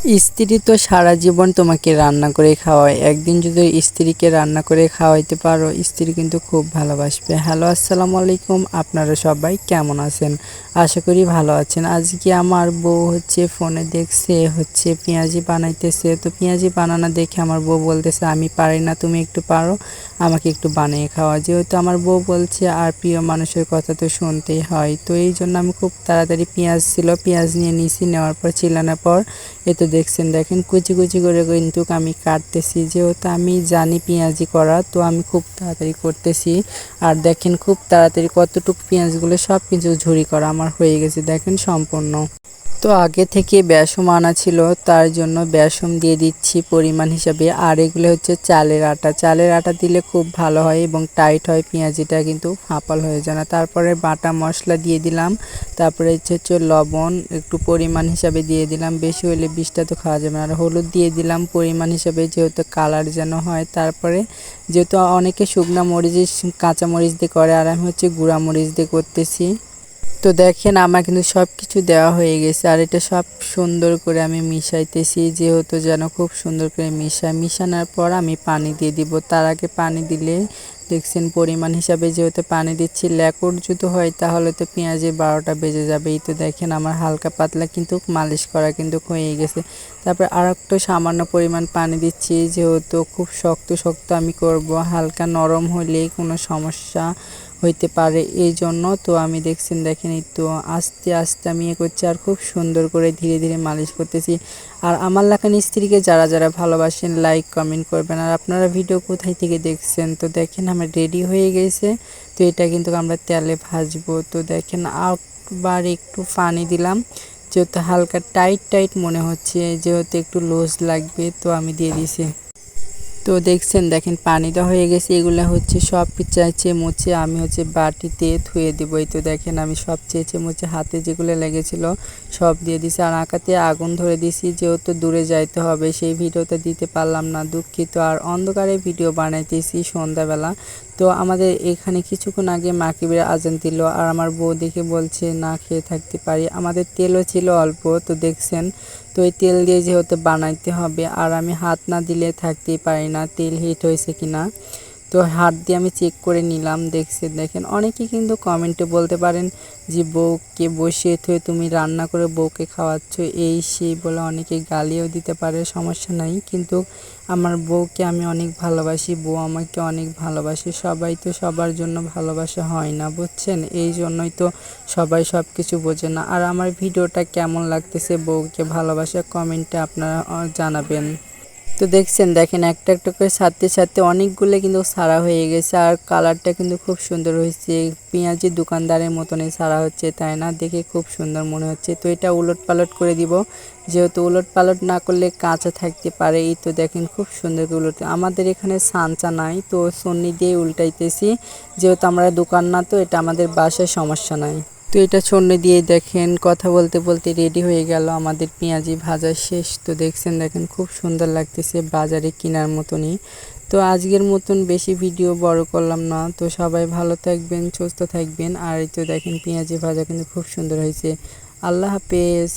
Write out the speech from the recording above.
স্ত্রী তো সারা জীবন তোমাকে রান্না করে খাওয়ায়। একদিন যদি স্ত্রীকে রান্না করে খাওয়াইতে পারো, স্ত্রী কিন্তু খুব ভালোবাসবে। হ্যালো, আসসালামু আলাইকুম। আপনারা সবাই কেমন আছেন? আশা করি ভালো আছেন। আজকে আমার বউ ফোনে দেখছে পেঁয়াজি বানাইতেছে। তো পেঁয়াজি বানানো দেখে আমার বউ বলতেছে, আমি পারি না, তুমি একটু পারো, আমাকে একটু বানিয়ে খাওয়া। যেহেতু আমার বউ বলছে আর প্রিয় মানুষের কথা তো শুনতেই হয়, তো এই জন্য আমি খুব তাড়াতাড়ি পেঁয়াজ নিয়ে নিছি। নেওয়ার পর চিলানোর পর এ তো দেখেন কুচি কুচি করে কিন্তু আমি কাটতেছি। যেহেতু আমি জানি পেঁয়াজি করা, তো আমি খুব তাড়াতাড়ি করতেছি। আর দেখেন খুব তাড়াতাড়ি কতটুকু পেঁয়াজগুলো সব কিছু ঝুরি করা আমার হয়ে গেছে, দেখেন সম্পূর্ণ। তো আগে থেকে বেসম আনা ছিল, তার জন্য বেসম দিয়ে দিচ্ছি পরিমাণ হিসাবে। আর এগুলো চালের আটা দিলে খুব ভালো হয় এবং টাইট হয়, পেঁয়াজিটা কিন্তু ফাঁপাল হয়ে যায় না। তারপরে বাটা মশলা দিয়ে দিলাম। তারপরে লবণ একটু পরিমাণ হিসাবে দিয়ে দিলাম, বেশি হলে বিষটা তো খাওয়া যাবে না। আর হলুদ দিয়ে দিলাম পরিমাণ হিসাবে, যেহেতু কালার যেন হয়। তারপরে যেহেতু অনেকে শুকনা মরিচ কাঁচা মরিচ দিয়ে করে, আর আমি গুঁড়া মরিচ দিয়ে করতেছি। তো দেখেন আমার কিন্তু সব কিছু দেওয়া হয়ে গেছে, আর এটা সব সুন্দর করে আমি মিশাইতেছি, যেহেতু যেন খুব সুন্দর করে মিশানোর পর আমি পানি দিয়ে দিব। তার আগে পানি দিলে দেখছেন পরিমাণ হিসাবে যেহেতু পানি দিচ্ছি, লেকুর যদি হয় তাহলে তো পেঁয়াজের 12টা বেজে যাবে। এই তো দেখেন আমার হালকা পাতলা কিন্তু মালিশ করা কিন্তু হয়ে গেছে। তারপর আর একটু সামান্য পরিমাণ পানি দিচ্ছি, যেহেতু খুব শক্ত শক্ত আমি করব, হালকা নরম হলেই কোনো সমস্যা হইতে পারে, এই জন্য। তো আমি দেখেন একটু আস্তে আস্তে আমি করছি, আর খুব সুন্দর করে ধীরে ধীরে মালিশ করতেছি। আর আমার লাখানি স্ত্রীকে যারা যারা ভালোবাসেন লাইক কমেন্ট করবেন। আর আপনারা ভিডিও কোথায় থেকে দেখছেন? তো দেখেন আমার রেডি হয়ে গেছে। তো এটা কিন্তু আমরা তেলে ভাজবো। তো দেখেন আবার একটু পানি দিলাম, যেহেতু হালকা টাইট টাইট মনে হচ্ছে, যেহেতু একটু লুজ লাগবে, তো আমি দিয়ে দিছি। তো দেখেন পানি দেওয়া হয়ে গেছে। এগুলো সব চেঁচে মুছে আমি বাটিতে ধুয়ে দেবো। এই তো দেখেন আমি সব চেঁচে মুছে হাতে যেগুলো লেগেছিল সব দিয়ে দিছি। আর আঁকাতে আগুন ধরে দিছি, যেহেতু দূরে যাইতে হবে, সেই ভিডিওটা দিতে পারলাম না, দুঃখিত। আর অন্ধকারে ভিডিও বানাইতেছি সন্ধ্যাবেলা। তো আমাদের এখানে কিছুক্ষণ আগে মাগরিবের আজান দিল, আর আমার বউ দেখে বলছে না খেয়ে থাকতে পারি। আমাদের তেলও ছিল অল্প, তো দেখছেন। তো এই তেল দিয়ে যেহেতু বানাইতে হবে, আর আমি হাত না দিলে থাকতেই পারি না তেল হিট হয়েছে কিনা। তো হাত দিয়ে আমি চেক করে নিলাম। দেখেন অনেকে কিন্তু কমেন্টে বলতে পারেন যে বউকে বসিয়ে থুয়ে তুমি রান্না করে বউকে খাওয়াচ্ছ, এই সেই বলে অনেকে গালিও দিতে পারে, সমস্যা নাই। কিন্তু আমার বউকে আমি অনেক ভালোবাসি, বউ আমাকে অনেক ভালোবাসে। সবাই তো সবার জন্য ভালোবাসা হয় না, বুঝছেন? এই জন্যই তো সবাই সব কিছু বোঝে না। আর আমার ভিডিওটা কেমন লাগতেছে, বউকে ভালোবাসা কমেন্টে আপনারা জানাবেন। তো দেখেন একটা একটা করে সাথে সাথে অনেকগুলো কিন্তু সারা হয়ে গেছে, আর কালারটা কিন্তু খুব সুন্দর হয়েছে। পেঁয়াজি দোকানদারের মতনই সারা হচ্ছে, তাই না? দেখে খুব সুন্দর মনে হচ্ছে। তো এটা উলট পালট করে দিব, যেহেতু উলট পালট না করলে কাঁচা থাকতে পারে। এই তো দেখেন খুব সুন্দর করে উলট, আমাদের এখানে সানচা নাই, তো সন্নি দিয়ে উল্টাইতেছি, যেহেতু আমরা দোকান না, তো এটা আমাদের বাসায় সমস্যা নাই। তো এটা ছন্নি দিয়ে দেখেন কথা বলতে বলতে রেডি হয়ে গেল আমাদের পেঁয়াজি ভাজা শেষ। তো দেখেন খুব সুন্দর লাগতেছে, বাজারে কেনার মতনই। তো আজকের মতন বেশি ভিডিও বড় করলাম না। তো সবাই ভালো থাকবেন, সুস্থ থাকবেন। আর এই তো দেখেন পেঁয়াজি ভাজা কিন্তু খুব সুন্দর হয়েছে। আল্লাহ হাফেজ।